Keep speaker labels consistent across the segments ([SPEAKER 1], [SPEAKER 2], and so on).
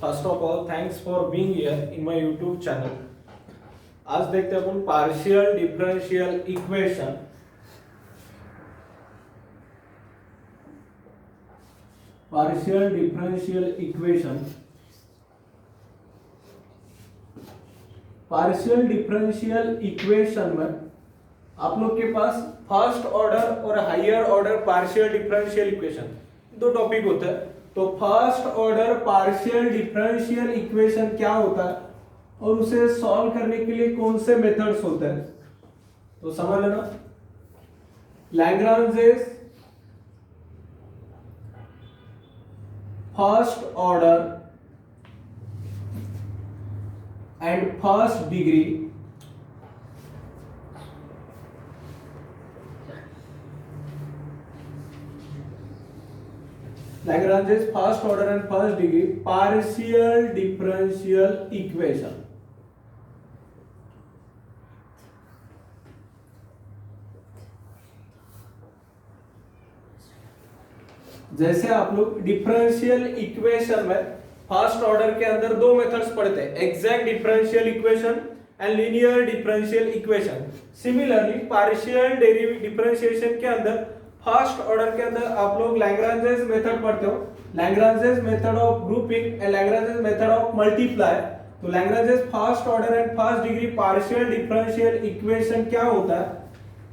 [SPEAKER 1] First of all thanks for being here in my YouTube channel. आज देखते हैं अपन partial differential equation. Partial differential equation, partial differential equation में आप लोग के पास फर्स्ट ऑर्डर और higher order partial differential equation दो टॉपिक होते हैं। तो first order partial differential equation क्या होता है और उसे सॉल्व करने के लिए कौन से मेथड्स होते हैं, तो समझ लेना। Lagrange's first order and first degree Lagrange's first order and first degree partial differential equation। जैसे आप लोग डिफरेंशियल इक्वेशन में फर्स्ट ऑर्डर के अंदर दो मेथड्स पढ़ते हैं, exact differential equation and linear differential equation. Similarly partial differentiation के अंदर फर्स्ट ऑर्डर के अंदर आप लोग लैग्रांजेस मेथड पढ़ते हो, Lagrange's method of grouping and Lagrange's method of multiply. तो Lagrange's first order and first degree partial differential equation क्या होता है,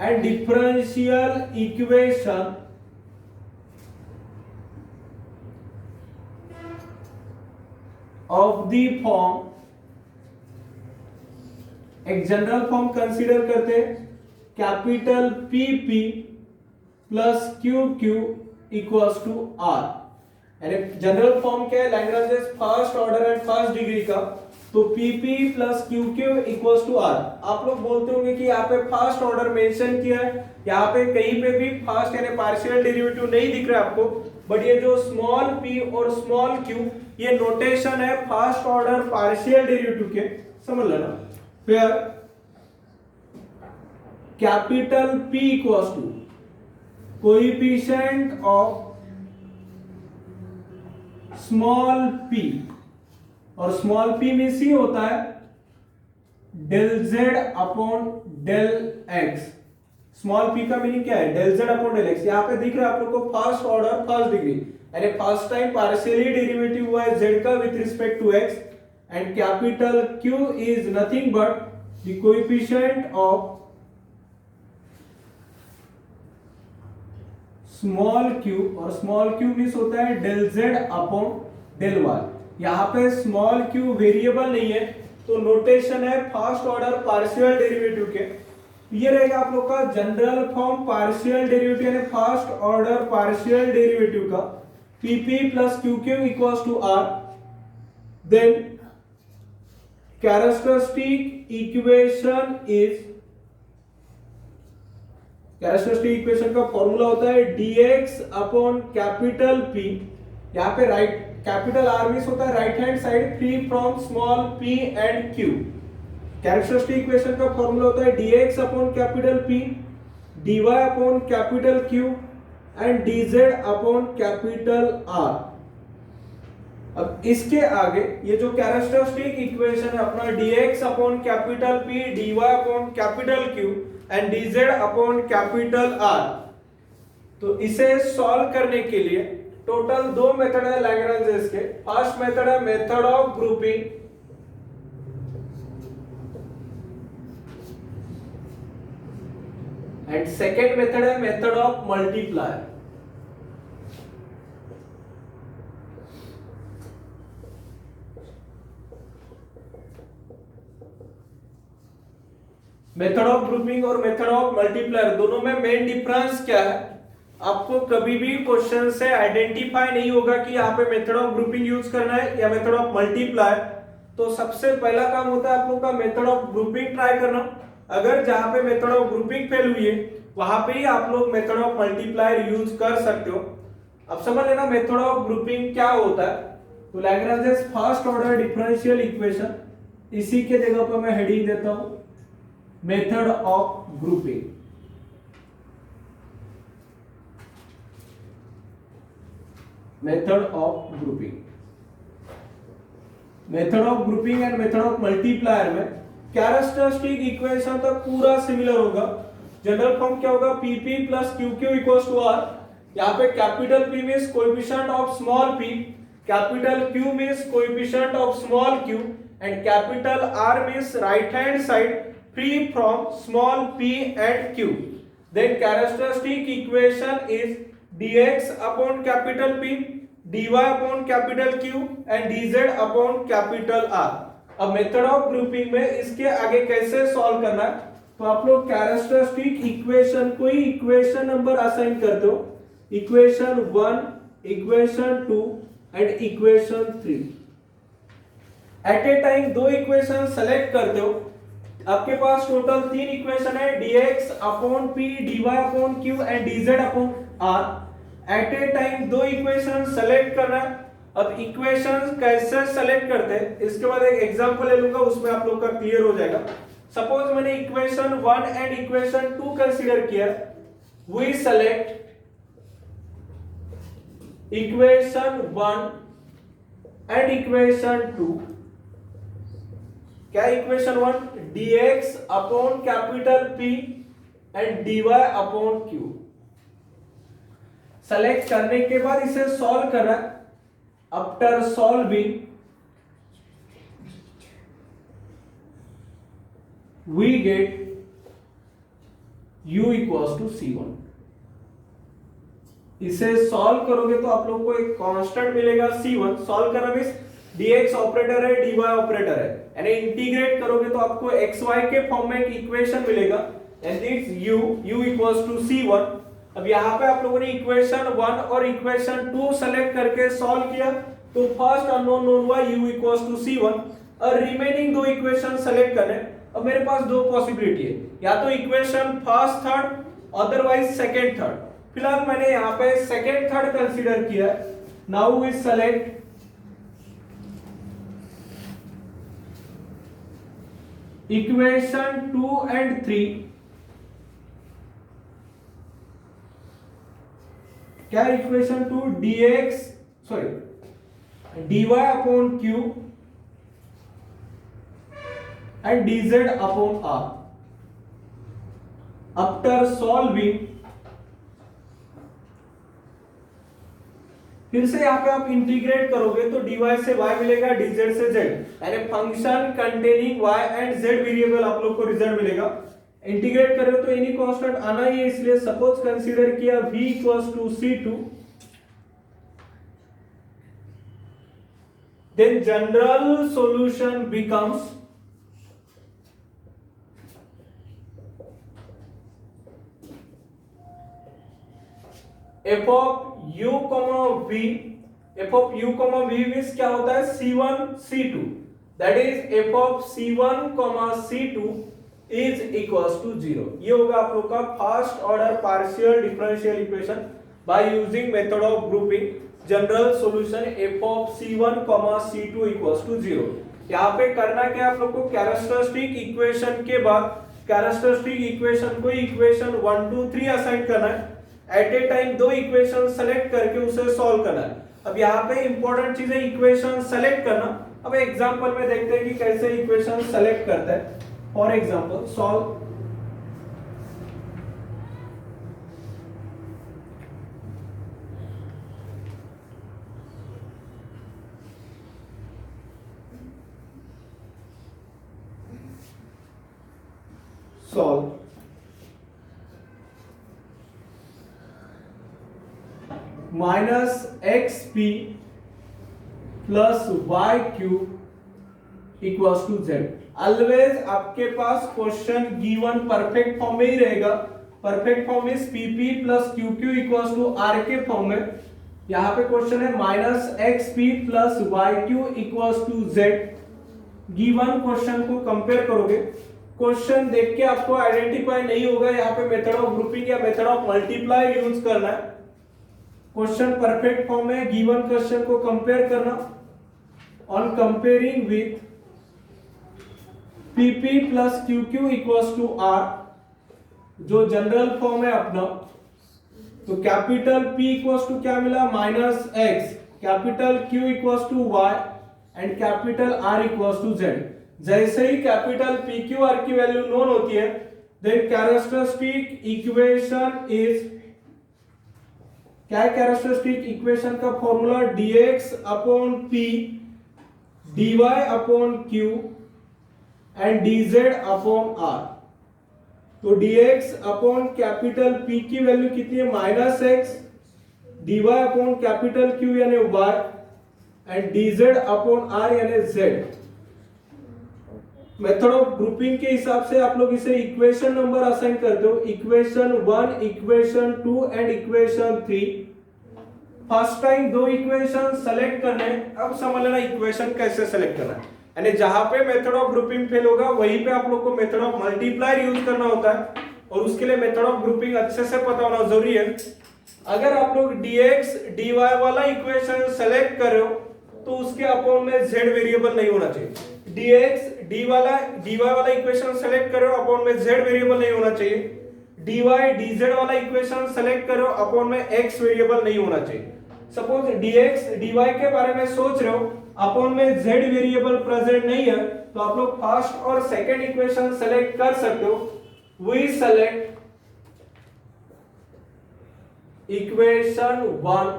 [SPEAKER 1] and differential equation of the form, एक जनरल फॉर्म कंसीडर करते हैं, capital P P plus Q Q equals to R. यानी general form क्या है Lagrange's first order and first degree का, तो PP plus Q Q equals to R. आप लोग बोलते होंगे कि यहाँ पे फर्स्ट ऑर्डर मेंशन किया है, यहाँ पे कहीं पे भी फर्स्ट यानी पार्शियल डेरिवेटिव नहीं दिख रहा है आपको, बट ये जो स्मॉल p और स्मॉल q ये नोटेशन है फर्स्ट ऑर्डर पार्शियल डेरिवेटिव के, समझ लेना। फिर capital P equals to coefficient of small p, और स्मॉल p में सी होता है del z upon del x। Small p का मीनिंग क्या है, del z upon del x। यहां पे दिख रहा है आप लोग को फर्स्ट ऑर्डर फर्स्ट डिग्री, यानी फर्स्ट टाइम पार्शियली डेरिवेटिव हुआ है z का with respect to x, and capital Q is nothing but the coefficient of small q, और स्मॉल q मींस होता है del z upon del y। यहाँ पे small q variable नहीं है, तो नोटेशन है फर्स्ट ऑर्डर पार्शियल डेरिवेटिव के। ये रहेगा आप लोग का जनरल फॉर्म पार्शियल डेरिवेटिव यानी फर्स्ट ऑर्डर पार्शियल डेरिवेटिव का, pp plus qq equals to r। Then characteristic equation is, characteristic equation का फॉर्मूला होता है dx अपॉन कैपिटल P। यहाँ पे राइट कैपिटल R मींस होता है right hand side free from small p and q। Characteristic equation का formula होता है dx upon capital P, dy upon capital Q and dz upon capital R। अब इसके आगे ये जो कैरेक्टरिस्टिक इक्वेशन है अपना dx upon capital P, dy upon capital Q and dz upon capital R, तो इसे सॉल्व करने के लिए टोटल दो मेथड है लैग्रांजेस के। फर्स्ट मेथड है method of grouping, and second method है method of multiply. Method of grouping और मेथड ऑफ मल्टीप्लायर दोनों में मेन डिफरेंस क्या है, आपको कभी भी क्वेश्चन से आइडेंटिफाई नहीं होगा कि यहाँ पे मेथड ऑफ ग्रुपिंग यूज करना है या मेथड ऑफ मल्टीप्लाई। तो सबसे पहला काम होता है आप लोग का मेथड ऑफ ग्रुपिंग ट्राई करना। अगर जहां पे मेथड ऑफ ग्रुपिंग फेल हुई है वहां पे ही आप लोग मेथड ऑफ मल्टीप्लायर यूज कर सकते हो। अब समझ लेना मेथड ऑफ ग्रुपिंग क्या होता है। तो Lagrange's first order differential equation, इसी के जगह पर मैं हेडिंग देता हूं method of grouping. Method of grouping method of grouping and method of multiplier में कैरेक्टरिस्टिक इक्वेशन तो पूरा सिमिलर होगा। जनरल फॉर्म क्या होगा, Pp plus QQ equals to R। यहाँ पे capital P means coefficient of small p, capital Q means coefficient of small q and capital R means right hand side free from small p and q। Then characteristic equation is dx upon capital P, dy upon capital Q and dz upon capital R। अब method of grouping में इसके आगे कैसे solve करना है, तो आप लोग कैरेक्टरिस्टिक इक्वेशन को ही इक्वेशन नंबर असाइन करते हो, equation 1, equation 2 and equation 3। At a time दो इक्वेशन सेलेक्ट करते हो। आपके पास टोटल 3 इक्वेशन है, dx upon p, dy upon q and dz upon r। At a time दो इक्वेशन सेलेक्ट करना है। अब इक्वेशन कैसे सेलेक्ट करते हैं इसके बाद एक एग्जांपल ले लूंगा, उसमें आप लोग का क्लियर हो जाएगा। सपोज मैंने इक्वेशन 1 एंड इक्वेशन 2 कंसीडर किया, we select equation 1 and equation 2। क्या equation 1, dx upon capital P and dy upon Q। Select करने के बाद इसे सॉल्व करना। After solving we get u equals to c1। इसे सॉल्व करोगे तो आप लोग को एक कांस्टेंट मिलेगा c1। सॉल्व करना मींस dx ऑपरेटर है, dy ऑपरेटर है, यानी इंटीग्रेट करोगे तो आपको xy के फॉर्म में एक इक्वेशन मिलेगा and this u equals to c1। अब यहाँ पे आप लोगों ने इक्वेशन 1 और इक्वेशन 2 सेलेक्ट करके सॉल्व किया, तो फर्स्ट अननोन नोन हुआ u इक्वल्स टू c1 और रिमेनिंग दो इक्वेशन सेलेक्ट करने। अब मेरे पास दो पॉसिबिलिटी है, या तो equation first third, otherwise second third. फिलहाल मैंने यहाँ पे सेकंड थर्ड कंसीडर किया। Now we select equation 2 and 3। क्या equation 2, dy upon q and dz upon r। After solving फिर से यहाँ पे आप इंटीग्रेट करोगे तो dy से y मिलेगा, dz से z, यानी function containing y and z variable आप लोग को रिजल्ट मिलेगा। इंटीग्रेट करोगे तो एनी कांस्टेंट आना ही है, इसलिए सपोज कंसीडर किया v equals to c2। Then general solution becomes f of u comma v। f of u comma v means क्या होता है, c1 c2, that is f of c1 comma c2 is equals to 0। ये होगा आप लोग का first order partial differential equation by using method of grouping. General solution f of c1 comma c2 equals to 0। यहाँ पे करना क्या आप लोग को, कैरेक्टरिस्टिक इक्वेशन के बाद कैरेक्टरिस्टिक इक्वेशन को इक्वेशन 1 2 3 असाइन करना है। एट ए टाइम दो इक्वेशन सेलेक्ट करके उसे सॉल्व करना है। अब यहाँ पे इंपॉर्टेंट चीज है इक्वेशन सेलेक्ट करना। अब एग्जांपल में देखते हैं कि कैसे इक्वेशन सेलेक्ट करते हैं। For example solve minus X P plus Y cube equals to Z. Always आपके पास क्वेश्चन गिवन परफेक्ट फॉर्म में ही रहेगा। Perfect form is PP plus QQ equals to R के फॉर्म में। यहाँ पे क्वेश्चन है minus X P plus Y Q equals to Z. Given question को कंपेयर करोगे, क्वेश्चन देख के आपको आइडेंटिफाई नहीं होगा, यहाँ पे मेथड ऑफ ग्रुपिंग या मेथड ऑफ मल्टीप्लाई यूज करना है। क्वेश्चन परफेक्ट फॉर्म में गिवन क्वेश्चन को कंपेयर करना। On comparing with PP plus QQ equals to R, जो जनरल फॉर्म है अपना, तो कैपिटल P इक्वल्स टू क्या मिला, minus X, capital Q equals to Y and capital R equals to Z। जैसे ही कैपिटल P Q R की value known होती है, देन कैरेक्टरिस्टिक इक्वेशन इज, क्या है कैरेक्टरिस्टिक इक्वेशन का formula, dx upon p dy upon q and dz upon r। तो dx upon capital P की वैल्यू कितनी है, -x, dy upon capital Q यानी y and dz upon r यानी z। Method of grouping के हिसाब से आप लोग इसे इक्वेशन नंबर असाइन करते हो, equation 1, equation 2 and equation 3। First time दो इक्वेशन सेलेक्ट करने, अब समझ लेना इक्वेशन कैसे सेलेक्ट करना है। यानी जहां पे मेथड ऑफ ग्रुपिंग फेल होगा वहीं पे आप लोग को मेथड ऑफ मल्टीप्लायर यूज करना होता है, और उसके लिए मेथड ऑफ ग्रुपिंग अच्छे से पता होना जरूरी है। अगर आप लोग dx dy वाला इक्वेशन सेलेक्ट कर रहे हो तो उसके अपॉन में z वेरिएबल नहीं होना चाहिए। dx dy वाला इक्वेशन सेलेक्ट कर रहे हो, अपॉन में z वेरिएबल नहीं होना चाहिए। dy dz वाला इक्वेशन सेलेक्ट कर रहे हो, अपॉन में x वेरिएबल नहीं होना चाहिए। सपोज dx dy के बारे में सोच रहे हो, अपॉन में z वेरिएबल प्रेजेंट नहीं है, तो आप लोग फर्स्ट और सेकंड इक्वेशन सेलेक्ट कर सकते हो। We select equation 1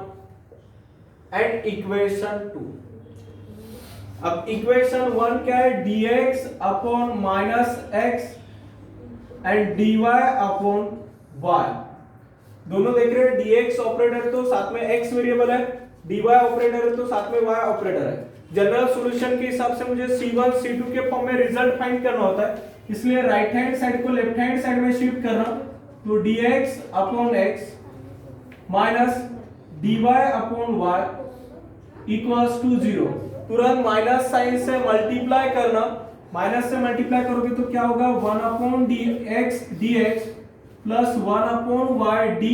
[SPEAKER 1] and equation 2। अब इक्वेशन 1 क्या है, dx upon -x and dy upon y। दोनों देख रहे हैं, dx ऑपरेटर तो साथ में x वेरिएबल है, dy ऑपरेटर है तो साथ में y ऑपरेटर है। जनरल सॉल्यूशन के हिसाब से मुझे C1 C2 के फॉर्म में रिजल्ट फाइंड करना होता है, इसलिए राइट हैंड साइड को लेफ्ट हैंड साइड में शिफ्ट करना। तो dx upon x minus dy upon y equals to 0। तुरंत माइनस साइन से मल्टीप्लाई करना, माइनस से मल्टीप्लाई करोगे तो क्या होगा, 1 upon dx dx plus 1 upon y dy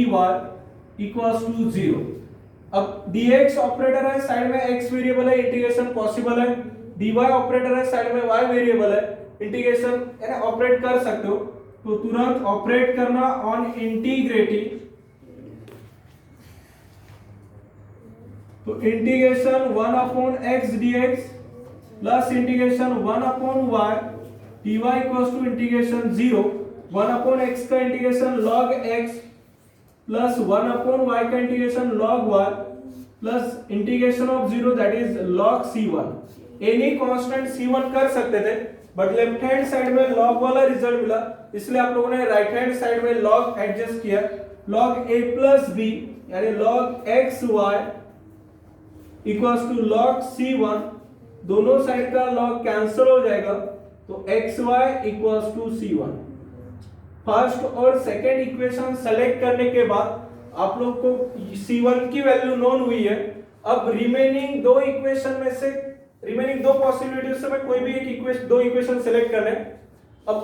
[SPEAKER 1] equals to 0। अब dx ऑपरेटर है, साइड में x वेरिएबल है, इंटीग्रेशन पॉसिबल है। dy ऑपरेटर है, साइड में y वेरिएबल है, इंटीग्रेशन यानी ऑपरेट कर सकते हो। तो तुरंत ऑपरेट करना ऑन इंटीग्रेटिंग, तो integration 1 upon x dx plus integration 1 upon y dy equals to integration 0, 1 upon x का integration log x plus 1 upon y का integration log y plus integration of 0 that is log c1। Any constant c1 कर सकते थे, but left hand side में log वाला result मिला, इसलिए आप लोगों ने राइट हैंड साइड में log एडजस्ट किया। log a प्लस b यानी log xy equals to log c1, दोनों साइड का log कैंसिल हो जाएगा, तो xy equals to c1। First और सेकेंड इक्वेशन सेलेक्ट करने के बाद आप लोग को c1 की वैल्यू नोन हुई है। अब रिमेनिंग दो इक्वेशन में से, रिमेनिंग दो पॉसिबिलिटी से मैं कोई भी एक इक्वेशन, दो इक्वेशन सेलेक्ट करने। अब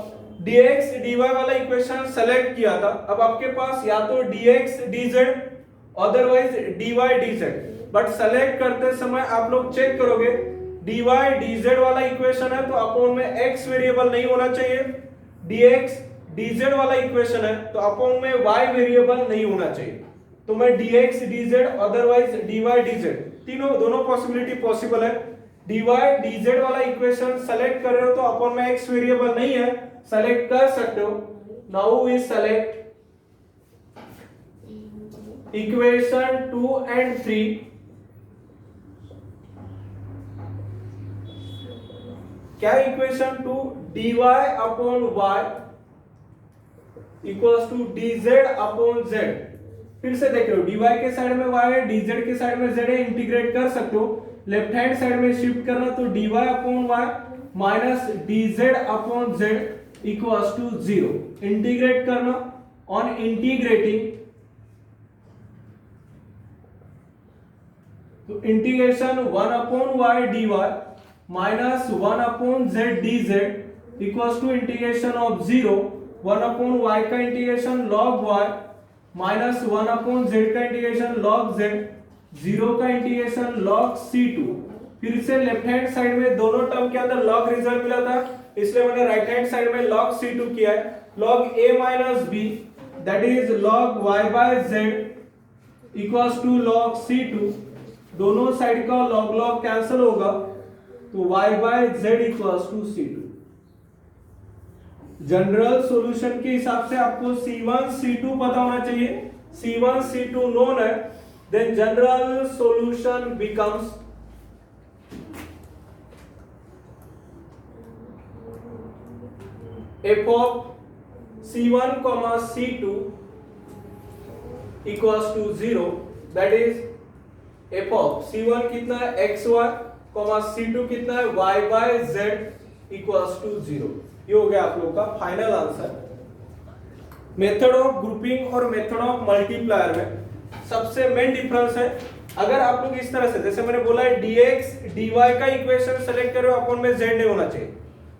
[SPEAKER 1] dx dy वाला इक्वेशन सेलेक्ट किया था, अब आपके पास या तो dx dz otherwise dy dz, but select करते समय आप लोग चेक करोगे dy dz वाला इक्वेशन है तो अपॉन में x वेरिएबल नहीं होना चाहिए, dx dz वाला इक्वेशन है तो अपॉन में y वेरिएबल नहीं होना चाहिए। तो मैं dx dz otherwise dy dz, तीनों दोनों पॉसिबिलिटी पॉसिबल है। dy dz वाला इक्वेशन सेलेक्ट कर रहे हो तो अपॉन में x वेरिएबल नहीं है, सेलेक्ट कर सकते हो। Now we select equation 2 and 3। क्या equation 2, dy upon y equals to dz upon z। फिर से देख रहे हो, dy के साइड में y है, dz के साइड में z है, इंटीग्रेट कर सकते हो। लेफ्ट हैंड साइड में शिफ्ट करना, तो dy upon y minus dz upon z equals to 0। Integrate करना ऑन इंटीग्रेटिंग, तो integration 1 upon y dy minus 1 upon z dz equals to integration of 0, 1 upon y का integration log y minus 1 upon z का integration log z, 0 का integration log c2। फिर से left hand side में दोनों term के अंदर log रिजल्ट मिला था, इसलिए मैंने राइट हैंड साइड में log c2 किया है। log a minus b that is log y by z equals to log c2, दोनों साइड का log log कैंसिल होगा, तो y by z equals to C2। General solution के हिसाब से आपको C1 C2 पता होना चाहिए, C1 C2 नोन है, then general solution becomes f of C1 comma C2 equals to 0, that is f of C1 कितना है xy comma C2 कितना है y by z equals to 0। ये हो गया आप लोग का final answer. Method of grouping और मेथड ऑफ मल्टीप्लायर में सबसे मेन डिफरेंस है, अगर आप लोग इस तरह से, जैसे मैंने बोला है dx dy का इक्वेशन सेलेक्ट करो, अपॉन में z नहीं होना चाहिए।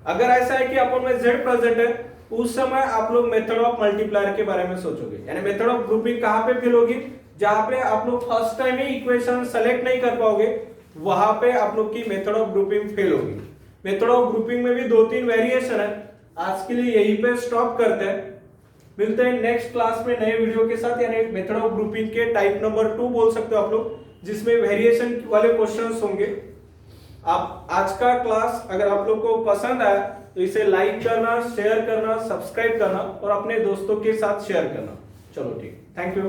[SPEAKER 1] अगर ऐसा है कि अपॉन में z प्रेजेंट है, उस समय आप लोग मेथड ऑफ मल्टीप्लायर के बारे में सोचोगे, यानी मेथड ऑफ ग्रुपिंग कहां पे फेल होगी, जहां पे आप लोग फर्स्ट टाइम ही इक्वेशन सेलेक्ट नहीं कर पाओगे, वहां पे आप लोग की मेथड ऑफ ग्रुपिंग फेल होगी। मेथड ऑफ ग्रुपिंग में भी 2-3 वेरिएशन है। आज के लिए यहीं पे स्टॉप करते हैं, मिलते हैं नेक्स्ट क्लास में नए वीडियो के साथ, यानी मेथड ऑफ ग्रुपिंग के टाइप नंबर 2 बोल सकते हो आप लोग, जिसमें वेरिएशन वाले क्वेश्चंस होंगे। आप आज का क्लास अगर आप लोग को पसंद आया तो इसे लाइक करना, शेयर करना, सब्सक्राइब करना और अपने दोस्तों के साथ शेयर करना। चलो ठीक, थैंक यू।